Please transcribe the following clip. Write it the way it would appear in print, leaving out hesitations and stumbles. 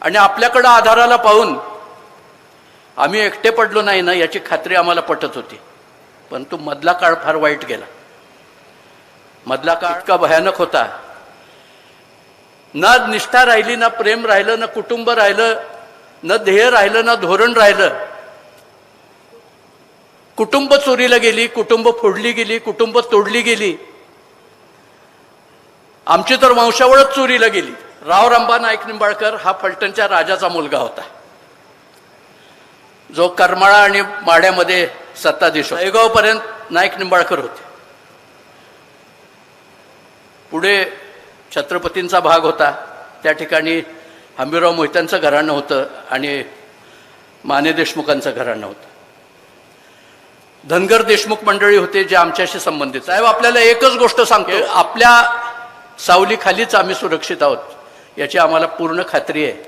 आणि आपल्याकडे आधाराला पाहून आम्ही एकटे पडलो नाही ना याची खात्री आम्हाला पटत होती. परंतु मधला काळ फार वाईट गेला. मधला काळ इतका भयानक होता. ना निष्ठा राहिली, ना प्रेम राहिलं, ना कुटुंब राहिलं, न ध्येय राहिलं, ना धोरण राहिलं. कुटुंब चोरीला गेली, कुटुंब फोडली गेली, कुटुंब तोडली गेली. आमची तर वंशावळच चोरीला गेली. राव रंबा नाईक निंबाळकर हा फलटणच्या राजाचा मुलगा होता, जो करमाळा आणि माढ्यामध्ये सत्ताधीश होता. जळगावपर्यंत नाईक निंबाळकर होते. पुढे छत्रपतींचा भाग होता, त्या ठिकाणी हंबीरराव मोहित्यांचं घराणं होतं आणि माने देशमुखांचं घराणं होतं. धनगर देशमुख मंडळी होते जे आमच्याशी संबंधित. साहेब, आपल्याला एकच गोष्ट सांगतो, आपल्या सावलीखालीच आम्ही सुरक्षित आहोत याची आम्हाला पूर्ण खात्री आहे.